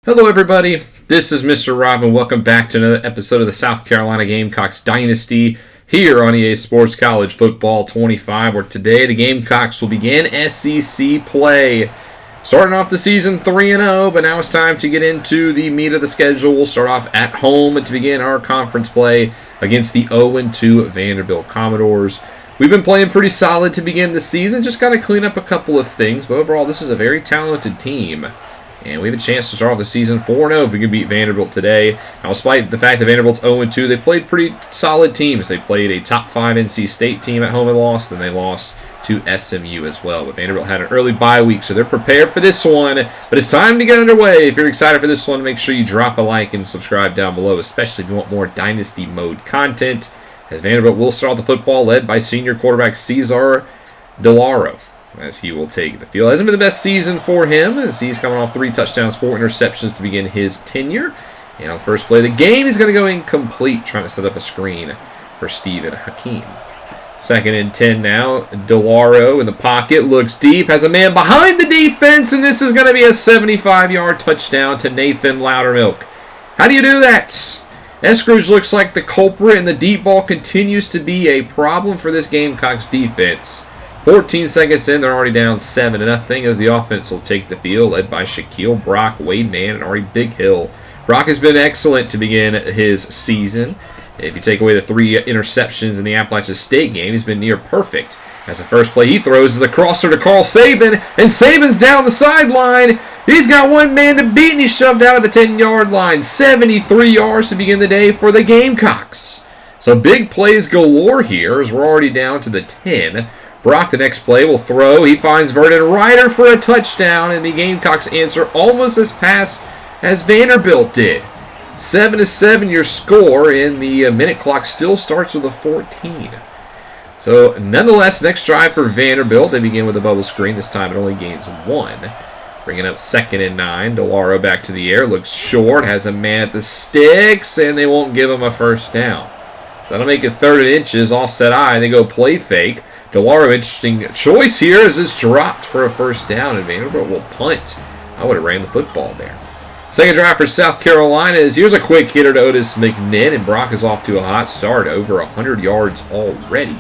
Hello everybody, this is Mr. Rob and welcome back to another episode of the South Carolina Gamecocks Dynasty here on EA Sports College Football 25, where today the Gamecocks will begin SEC play. Starting off the season 3-0, but now it's time to get into the meat of the schedule. We'll start off at home to begin our conference play against the 0-2 Vanderbilt Commodores. We've been playing pretty solid to begin the season, just got to clean up a couple of things, but overall this is a very talented team. And we have a chance to start off the season 4-0 if we can beat Vanderbilt today. Now, despite the fact that Vanderbilt's 0-2, they played pretty solid teams. They played a top 5 NC State team at home and lost, then they lost to SMU as well. But Vanderbilt had an early bye week, so they're prepared for this one. But it's time to get underway. If you're excited for this one, make sure you drop a like and subscribe down below, especially if you want more Dynasty Mode content, as Vanderbilt will start the football led by senior quarterback Cesar DeLauro, as he will take the field. It hasn't been the best season for him, as he's coming off 3 touchdowns, 4 interceptions to begin his tenure. And on the first play of the game, he's going to go incomplete, trying to set up a screen for Stephen Hakeem. 2nd and 10 now. DeLauro in the pocket, looks deep, has a man behind the defense, and this is going to be a 75-yard touchdown to Nathan Loudermilk. How do you do that? Eskridge looks like the culprit, and the deep ball continues to be a problem for this Gamecocks defense. 14 seconds in, they're already down 7-0 as the offense will take the field, led by Shaquille Brock, Wade Mann, and Ari Big Hill. Brock has been excellent to begin his season. If you take away the 3 interceptions in the Appalachian State game, he's been near perfect. As the first play he throws is the crosser to Carl Saban, and Saban's down the sideline. He's got one man to beat, and he's shoved out of the 10-yard line. 73 yards to begin the day for the Gamecocks. So big plays galore here, as we're already down to the 10. Brock, the next play, will throw. He finds Vernon Ryder for a touchdown, and the Gamecocks answer almost as fast as Vanderbilt did. 7-7 your score, and the minute clock still starts with a 14. So, nonetheless, next drive for Vanderbilt. They begin with a bubble screen. This time it only gains 1. Bringing up 2nd and 9. DeLauro back to the air. Looks short. Has a man at the sticks, and they won't give him a first down. So that'll make it 3rd and inches. Offset eye. They go play fake. DeLauro, interesting choice here as this dropped for a first down, and Vanderbilt will punt. I would have ran the football there. Second drive for South Carolina is here's a quick hitter to Otis McNinn, and Brock is off to a hot start, over 100 yards already,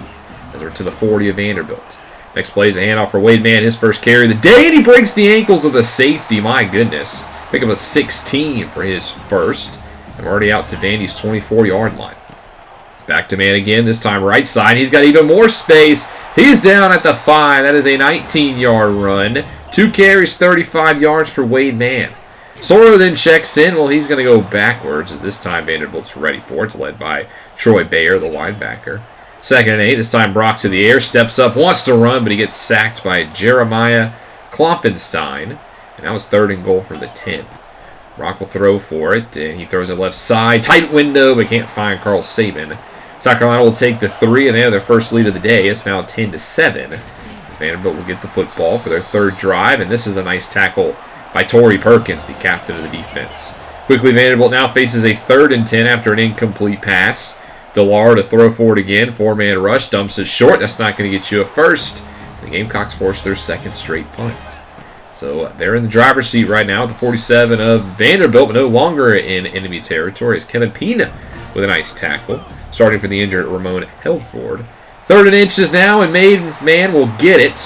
as we're to the 40 of Vanderbilt. Next play is a handoff for Wade Mann, his first carry of the day, and he breaks the ankles of the safety. My goodness. Pick up a 16 for his first, and we're already out to Vandy's 24-yard line. Back to man again, this time right side. He's got even more space. He's down at the 5. That is a 19-yard run. 2 carries, 35 yards for Wade Mann. Soro then checks in. Well, he's going to go backwards, as this time Vanderbilt's ready for it. It's led by Troy Bayer, the linebacker. 2nd and 8. This time Brock to the air. Steps up, wants to run, but he gets sacked by Jeremiah Klopfenstein. And that was 3rd and goal for the 10. Brock will throw for it, and he throws it left side. Tight window, but can't find Carl Saban. South Carolina will take the 3, and they have their first lead of the day. It's now 10-7. As Vanderbilt will get the football for their 3rd drive, and this is a nice tackle by Torrey Perkins, the captain of the defense. Quickly, Vanderbilt now faces a 3rd and 10 after an incomplete pass. DeLauro to throw forward again. 4-man rush, dumps it short. That's not going to get you a first. The Gamecocks force their 2nd straight punt. So they're in the driver's seat right now at the 47 of Vanderbilt, but no longer in enemy territory. It's Kevin Pina with a nice tackle, starting for the injured Ramon Heldford. 3rd and inches now, and Man will get it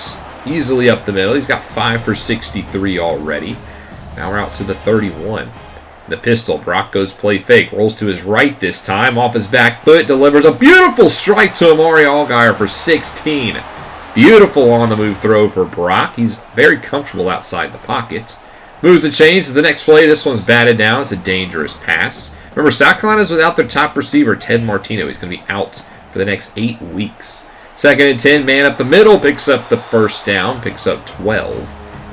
easily up the middle. He's got 5 for 63 already. Now we're out to the 31. The pistol. Brock goes play fake. Rolls to his right this time. Off his back foot. Delivers a beautiful strike to Amari Allgaier for 16. Beautiful on-the-move throw for Brock. He's very comfortable outside the pocket. Moves the chains to the next play. This one's batted down. It's a dangerous pass. Remember, South Carolina's without their top receiver, Ted Martino. He's going to be out for the next 8 weeks. 2nd and 10, man up the middle. Picks up the first down. Picks up 12.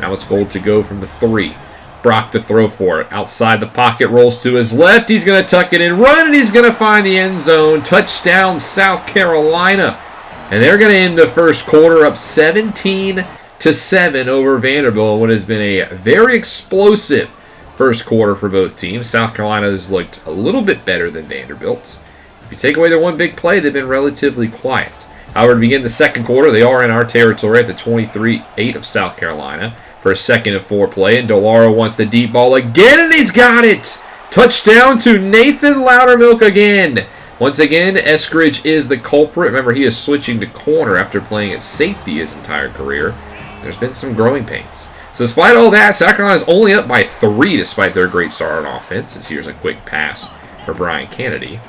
Now it's goal to go from the 3. Brock to throw for it. Outside the pocket, rolls to his left. He's going to tuck it in, run, and he's going to find the end zone. Touchdown, South Carolina. And they're going to end the first quarter up 17-7 over Vanderbilt, what has been a very explosive first quarter for both teams. South Carolina has looked a little bit better than Vanderbilt. If you take away their one big play, they've been relatively quiet. However, to begin the second quarter, they are in our territory at the 23-8 of South Carolina. for a 2nd and 4 play. And Delaro wants the deep ball again, and he's got it! Touchdown to Nathan Loudermilk again. Once again, Eskridge is the culprit. Remember, he is switching to corner after playing at safety his entire career. There's been some growing pains. So despite all that, South Carolina is only up by 3 despite their great start on offense. As here's a quick pass for Brian Kennedy.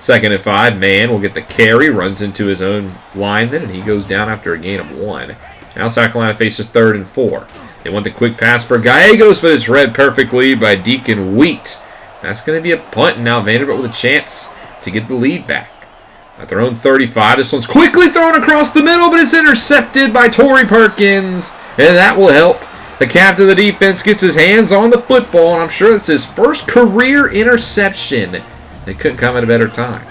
2nd and 5, Mann will get the carry, runs into his own lineman, and he goes down after a gain of 1. Now South Carolina faces 3rd and 4. They want the quick pass for Gallegos, but it's read perfectly by Deacon Wheat. That's going to be a punt, and now Vanderbilt with a chance to get the lead back. At their own 35, this one's quickly thrown across the middle, but it's intercepted by Torrey Perkins, and that will help. The captain of the defense gets his hands on the football, and I'm sure it's his first career interception. It couldn't come at a better time.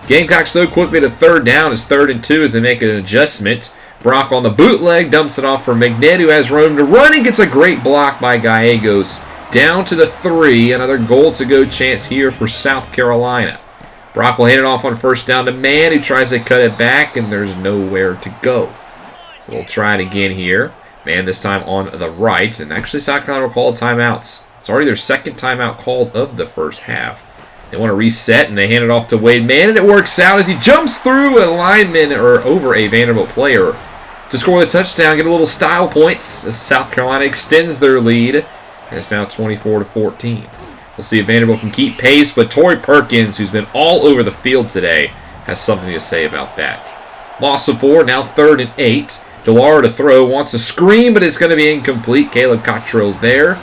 Gamecocks, though, quickly to 3rd down. It's 3rd and 2 as they make an adjustment. Brock on the bootleg dumps it off for McNett, who has room to run and gets a great block by Gallegos. Down to the 3. Another goal-to-go chance here for South Carolina. Brock will hand it off on 1st down to Mann, who tries to cut it back, and there's nowhere to go. So they'll try it again here. Mann this time on the right, and actually South Carolina will call timeouts. It's already their 2nd timeout called of the first half. They want to reset, and they hand it off to Wade Mann, and it works out as he jumps through a lineman or over a Vanderbilt player to score the touchdown, get a little style points as South Carolina extends their lead, and it's now 24-14. We'll see if Vanderbilt can keep pace, but Torrey Perkins, who's been all over the field today, has something to say about that. Loss of 4, now 3rd and 8. Delaro to throw, wants a screen, but it's going to be incomplete. Caleb Cottrell's there.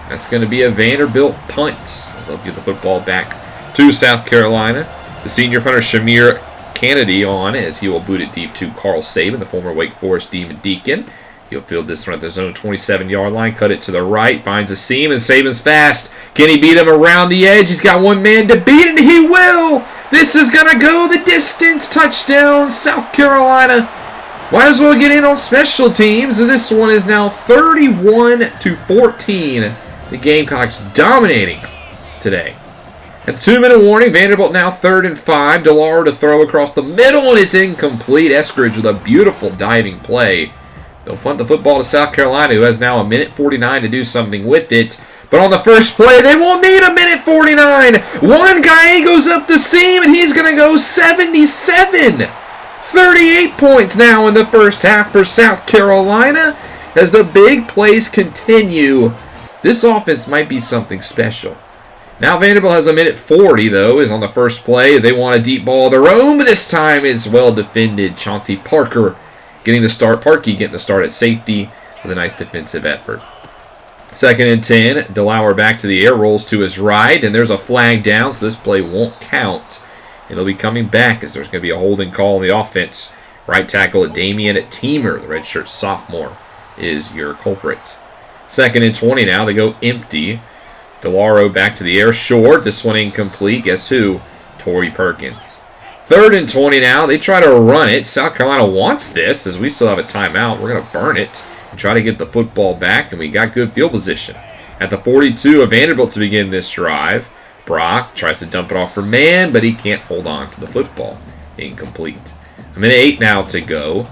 That's going to be a Vanderbilt punt as they'll give the football back to South Carolina. The senior punter Shamir Kennedy on as he will boot it deep to Carl Saban, the former Wake Forest Demon Deacon. He'll field this one at the zone 27-yard line, cut it to the right, finds a seam, and Saban's fast. Can he beat him around the edge? He's got one man to beat, and he will! This is going to go the distance. Touchdown, South Carolina. Might as well get in on special teams. This one is now 31-14. The Gamecocks dominating today. At the 2-minute warning, Vanderbilt now 3rd and 5. Delaro to throw across the middle, and it's incomplete. Eskridge with a beautiful diving play. They'll punt the football to South Carolina, who has now 1:49 to do something with it. But on the first play, they won't need 1:49. One guy goes up the seam, and he's going to go 77. 38 points now in the first half for South Carolina as the big plays continue. This offense might be something special. Now Vanderbilt has 1:40, though, is on the first play. They want a deep ball of their own, but this time it's well defended. Chauncey Parker getting the start. Parkey getting the start at safety with a nice defensive effort. 2nd and 10. Delauer back to the air, rolls to his right, and there's a flag down, so this play won't count. And they'll be coming back as there's going to be a holding call on the offense. Right tackle at Damian Teamer, the redshirt sophomore, is your culprit. 2nd and 20 now. They go empty. Delaro back to the air, short. This one incomplete. Guess who? Torrey Perkins. 3rd and 20 now. They try to run it. South Carolina wants this as we still have a timeout. We're going to burn it and try to get the football back, and we got good field position. At the 42 of Vanderbilt to begin this drive. Brock tries to dump it off for Mann, but he can't hold on to the football. Incomplete. 1:08 now to go.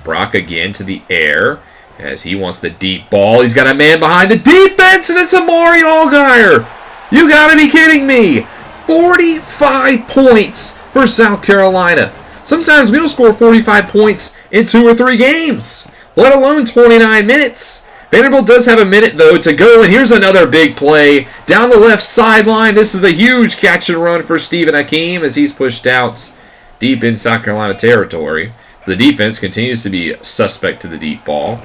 Brock again to the air as he wants the deep ball. He's got a man behind the defense, and it's Amari Allgaier. You got to be kidding me. 45 points for South Carolina. Sometimes we don't score 45 points in 2 or 3 games, let alone 29 minutes. Vanderbilt does have a minute, though, to go, and here's another big play. Down the left sideline, this is a huge catch and run for Stephen Hakeem as he's pushed out deep in South Carolina territory. The defense continues to be suspect to the deep ball.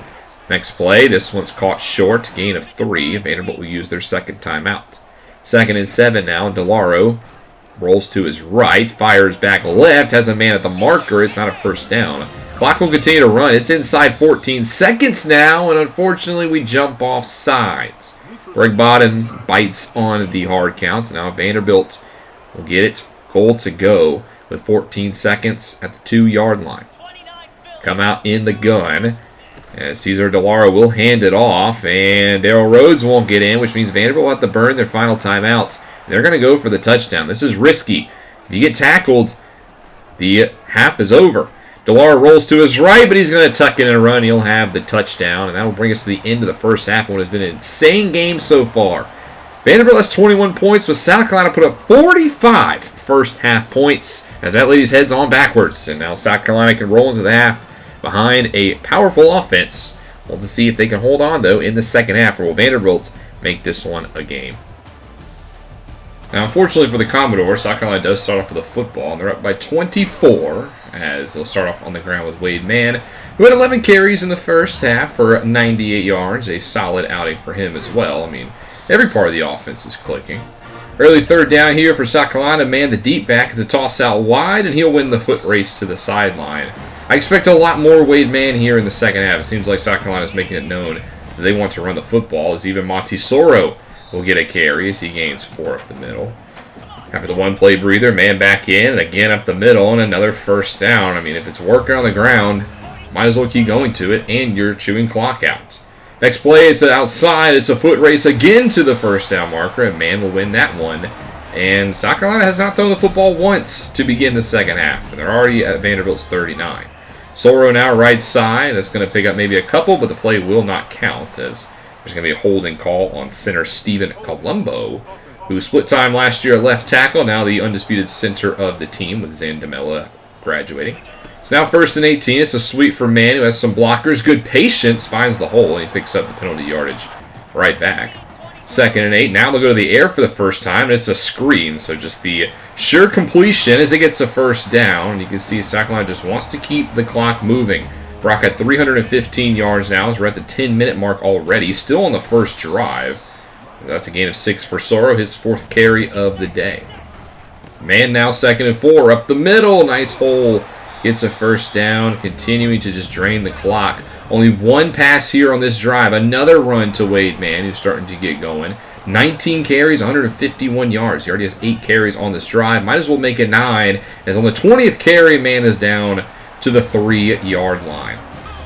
Next play, this one's caught short, gain of 3. Vanderbilt will use their 2nd timeout. 2nd and 7 now. Delaro rolls to his right, fires back left, has a man at the marker. It's not a first down. Clock will continue to run. It's inside 14 seconds now, and unfortunately we jump off sides. Greg Bodden bites on the hard counts. Now Vanderbilt will get it. Goal to go with 14 seconds at the 2-yard line. Come out in the gun as Cesar Delaro will hand it off, and Darryl Rhodes won't get in, which means Vanderbilt will have to burn their final timeout. They're going to go for the touchdown. This is risky. If you get tackled, the half is over. DeLauro rolls to his right, but he's going to tuck in and run. He'll have the touchdown, and that'll bring us to the end of the first half of what has been an insane game so far. Vanderbilt has 21 points, but South Carolina put up 45 first half points as that lady's heads on backwards. And now South Carolina can roll into the half behind a powerful offense. We'll see if they can hold on, though, in the second half, or will Vanderbilt make this one a game. Now, unfortunately for the Commodores, South Carolina does start off with a football, and they're up by 24, as they'll start off on the ground with Wade Mann, who had 11 carries in the first half for 98 yards, a solid outing for him as well. I mean, every part of the offense is clicking. Early third down here for South Carolina. Man, the deep back is a toss out wide, and he'll win the foot race to the sideline. I expect a lot more Wade Mann here in the second half. It seems like South Carolina is making it known that they want to run the football, as even Montisoro will get a carry as he gains 4 up the middle. After the one-play breather, man back in, and again up the middle, and another first down. I mean, if it's working on the ground, might as well keep going to it, and you're chewing clock out. Next play, it's outside. It's a foot race again to the first down marker, and man will win that one. And South Carolina has not thrown the football once to begin the second half, and they're already at Vanderbilt's 39. Soro now right side. That's going to pick up maybe a couple, but the play will not count, as there's going to be a holding call on center Stephen Colombo, who split time last year at left tackle, now the undisputed center of the team with Zandamela graduating. So now 1st and 18. It's a sweep for Mann, who has some blockers. Good patience, finds the hole, and he picks up the penalty yardage right back. 2nd and 8. Now they'll go to the air for the first time, and it's a screen, so just the sure completion as it gets a first down. And you can see South Carolina just wants to keep the clock moving. Brock at 315 yards now as we're at the 10-minute mark already. Still on the first drive. That's a gain of 6 for Soro, his 4th carry of the day. Man now 2nd and 4. Up the middle. Nice hole. Gets a first down. Continuing to just drain the clock. Only one pass here on this drive. Another run to Wade Mann, who's starting to get going. 19 carries, 151 yards. He already has 8 carries on this drive. Might as well make it 9. As on the 20th carry, Mann is down to the 3-yard line.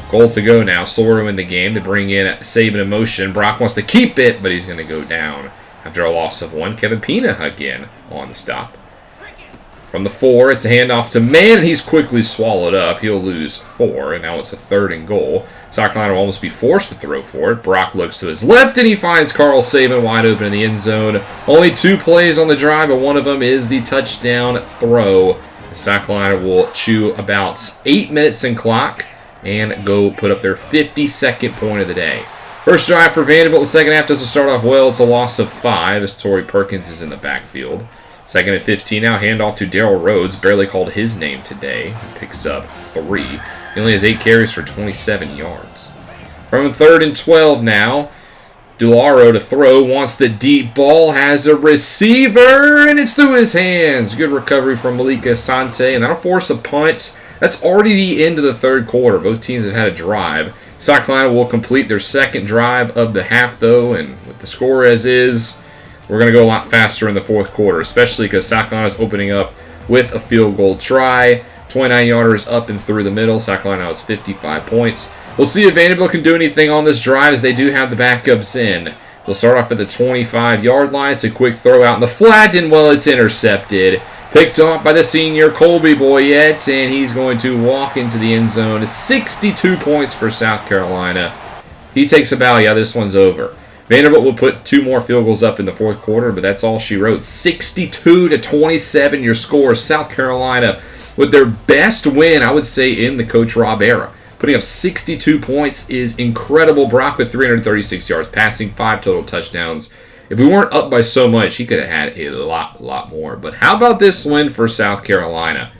Goal to go now. Soro in the game. They bring in Save in motion. Brock wants to keep it, but he's going to go down after a loss of 1. Kevin Pina again on the stop. From the 4, it's a handoff to Mann, and he's quickly swallowed up. He'll lose 4, and now it's a 3rd and goal. South Carolina will almost be forced to throw for it. Brock looks to his left, and he finds Carl Saban wide open in the end zone. Only 2 plays on the drive, but one of them is the touchdown throw. South Carolina will chew about 8 minutes in clock and go put up their 52nd point of the day. First drive for Vanderbilt. The second half doesn't start off well. It's a loss of 5 as Torrey Perkins is in the backfield. 2nd and 15 now. Handoff to Darrell Rhodes. Barely called his name today. He picks up 3. He only has 8 carries for 27 yards. From 3rd and 12 now. DeLauro to throw. Wants the deep ball. Has a receiver. And it's through his hands. Good recovery from Malika Asante. And that'll force a punt. That's already the end of the 3rd quarter. Both teams have had a drive. South Carolina will complete their 2nd drive of the half, though. And with the score as is, we're going to go a lot faster in the 4th quarter, especially because South Carolina is opening up with a field goal try. 29-yarders up and through the middle. South Carolina has 55 points. We'll see if Vanderbilt can do anything on this drive, as they do have the backups in. They'll start off at the 25-yard line. It's a quick throw out in the flat, and well, it's intercepted. Picked off by the senior Colby Boyette, and he's going to walk into the end zone. 62 points for South Carolina. He takes a bow. Yeah, this one's over. Vanderbilt will put 2 more field goals up in the 4th quarter, but that's all she wrote. 62-27 your score. South Carolina with their best win, I would say, in the Coach Rob era. Putting up 62 points is incredible. Brock with 336 yards passing, 5 total touchdowns. If we weren't up by so much, he could have had a lot more. But how about this win for South Carolina?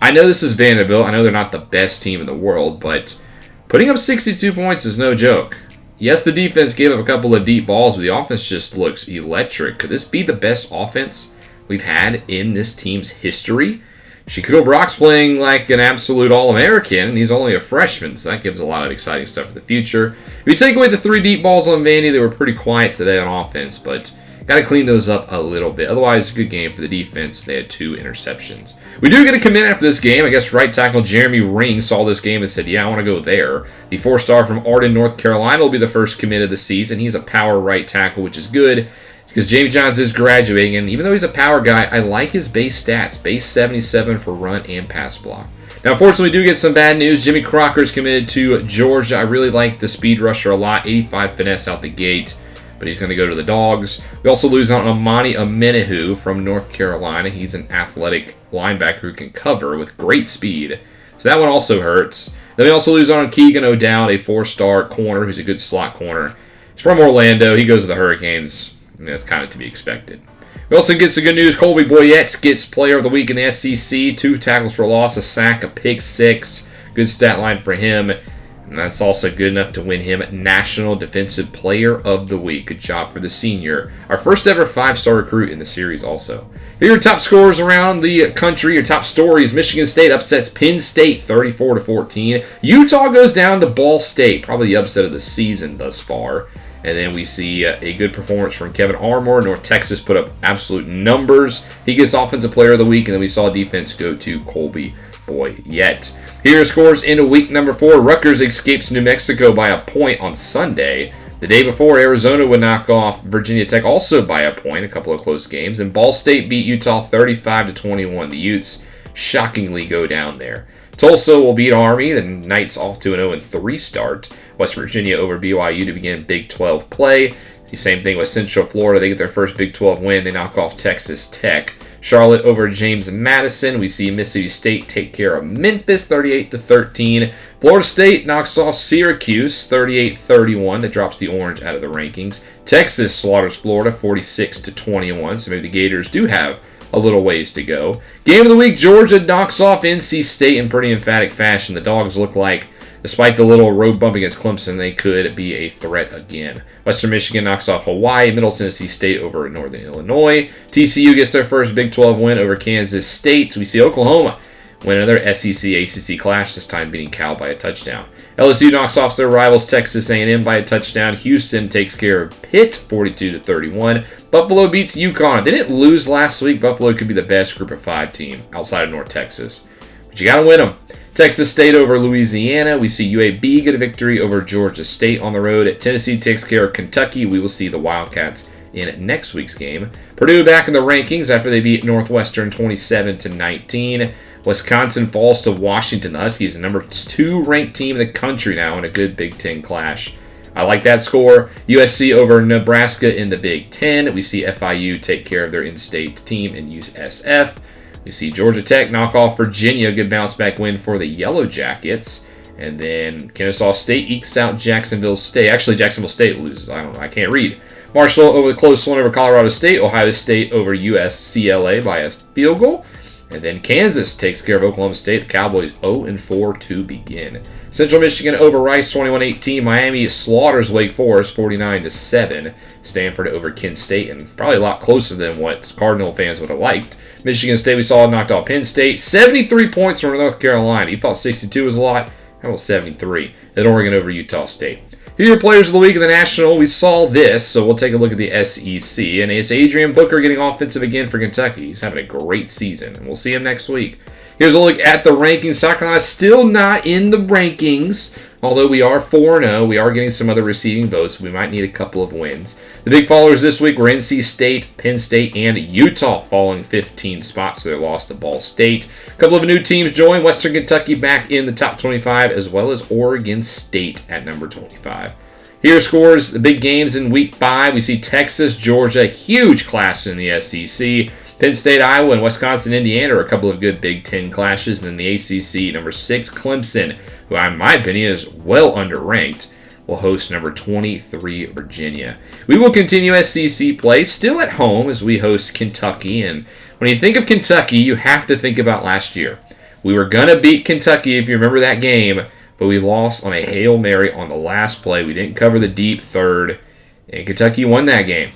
I know this is Vanderbilt. I know they're not the best team in the world, but putting up 62 points is no joke. Yes, the defense gave up a couple of deep balls, but the offense just looks electric. Could this be the best offense we've had in this team's history? Shaquille Brock's playing like an absolute All-American, and he's only a freshman, so that gives a lot of exciting stuff for the future. If you take away the 3 deep balls on Vandy, they were pretty quiet today on offense, but got to clean those up a little bit. Otherwise, a good game for the defense. They had 2 interceptions. We do get a commit after this game. I guess right tackle Jeremy Ring saw this game and said, yeah, I want to go there. The 4-star from Arden, North Carolina will be the first commit of the season. He's a power right tackle, which is good, because Jamie Johns is graduating, and even though he's a power guy, I like his base stats. Base 77 for run and pass block. Now, unfortunately, we do get some bad news. Jimmy Crocker's committed to Georgia. I really like the speed rusher a lot. 85 finesse out the gate, but he's going to go to the Dogs. We also lose out on Amani Amenahu from North Carolina. He's an athletic linebacker who can cover with great speed. So that one also hurts. Then we also lose out on Keegan O'Dowd, a 4-star corner who's a good slot corner. He's from Orlando. He goes to the Hurricanes. I mean, that's kind of to be expected. We also get some good news. Colby Boyette gets Player of the Week in the SEC. 2 tackles for loss, a sack, a pick 6. Good stat line for him. And that's also good enough to win him National Defensive Player of the Week. Good job for the senior. Our first ever 5-star recruit in the series also. Here are your top scorers around the country. Your top stories. Michigan State upsets Penn State 34-14. Utah goes down to Ball State. Probably the upset of the season thus far. And then we see a good performance from Kevin Armour. North Texas put up absolute numbers. He gets Offensive Player of the Week. And then we saw defense go to Colby Boyette. Here are scores into week number 4. Rutgers escapes New Mexico by a point on Sunday. The day before, Arizona would knock off Virginia Tech also by a point, a couple of close games. And Ball State beat Utah 35-21. The Utes shockingly go down there. Tulsa will beat Army. The Knights off to an 0-3 start. West Virginia over BYU to begin Big 12 play. The same thing with Central Florida. They get their first Big 12 win. They knock off Texas Tech. Charlotte over James Madison. We see Mississippi State take care of Memphis 38-13. Florida State knocks off Syracuse 38-31. That drops the Orange out of the rankings. Texas slaughters Florida 46-21. So maybe the Gators do have a little ways to go. Game of the week, Georgia knocks off NC State in pretty emphatic fashion. The Dogs look like, despite the little road bump against Clemson, they could be a threat again. Western Michigan knocks off Hawaii. Middle Tennessee State over Northern Illinois. TCU gets their first Big 12 win over Kansas State. We see Oklahoma win another SEC-ACC clash, this time beating Cal by a touchdown. LSU knocks off their rivals Texas A&M by a touchdown. Houston takes care of Pitt 42-31. Buffalo beats UConn. They didn't lose last week. Buffalo could be the best Group of 5 team outside of North Texas. But you got to win them. Texas State over Louisiana. We see UAB get a victory over Georgia State on the road. Tennessee takes care of Kentucky. We will see the Wildcats in next week's game. Purdue back in the rankings after they beat Northwestern 27-19. Wisconsin falls to Washington. The Huskies, the number 2 ranked team in the country now in a good Big Ten clash. I like that score. USC over Nebraska in the Big Ten. We see FIU take care of their in-state team and use SF. We see Georgia Tech knock off Virginia. Good bounce-back win for the Yellow Jackets. And then Kennesaw State ekes out Jacksonville State. Actually, Jacksonville State loses. I don't know. I can't read. Marshall over the close one over Colorado State. Ohio State over USCLA by a field goal. And then Kansas takes care of Oklahoma State. The Cowboys 0-4 to begin. Central Michigan over Rice 21-18. Miami slaughters Wake Forest 49-7. Stanford over Kent State, and probably a lot closer than what Cardinal fans would have liked. Michigan State, we saw knocked off Penn State. 73 points from North Carolina. You thought 62 was a lot? How about 73? Then Oregon over Utah State. Here are your players of the week in the National. We saw this, so we'll take a look at the SEC. And it's Adrian Booker getting offensive again for Kentucky. He's having a great season, and we'll see him next week. Here's a look at the rankings. South Carolina still not in the rankings. Although we are 4-0, we are getting some other receiving votes. We might need a couple of wins. The big followers this week were NC State, Penn State, and Utah, falling 15 spots to their loss to Ball State. A couple of new teams joined. Western Kentucky back in the top 25, as well as Oregon State at number 25. Here scores the big games in Week 5. We see Texas, Georgia, huge clash in the SEC. Penn State, Iowa, and Wisconsin, Indiana are a couple of good Big Ten clashes. And then the ACC, number 6, Clemson, who in my opinion is well underranked, will host number 23, Virginia. We will continue SEC play still at home as we host Kentucky. And when you think of Kentucky, you have to think about last year. We were going to beat Kentucky, if you remember that game, but we lost on a Hail Mary on the last play. We didn't cover the deep third, and Kentucky won that game.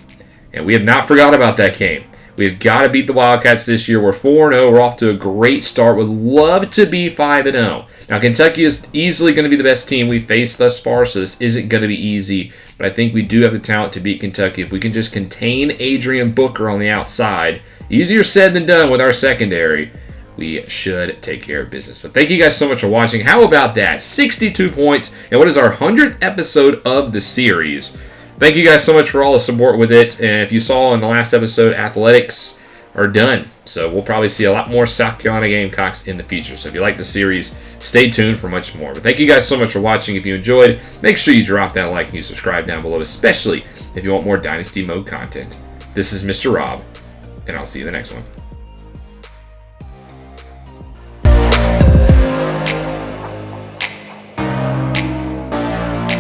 And we have not forgot about that game. We've got to beat the Wildcats this year. We're 4-0. We're off to a great start. Would love to be 5-0. Now, Kentucky is easily going to be the best team we've faced thus far, so this isn't going to be easy. But I think we do have the talent to beat Kentucky. If we can just contain Adrian Booker on the outside, easier said than done with our secondary, we should take care of business. But thank you guys so much for watching. How about that? 62 points, and what is our 100th episode of the series? Thank you guys so much for all the support with it. And if you saw in the last episode, athletics are done. So we'll probably see a lot more South Carolina Gamecocks in the future. So if you like the series, stay tuned for much more. But thank you guys so much for watching. If you enjoyed, make sure you drop that like and you subscribe down below, especially if you want more Dynasty Mode content. This is Mr. Rob, and I'll see you in the next one.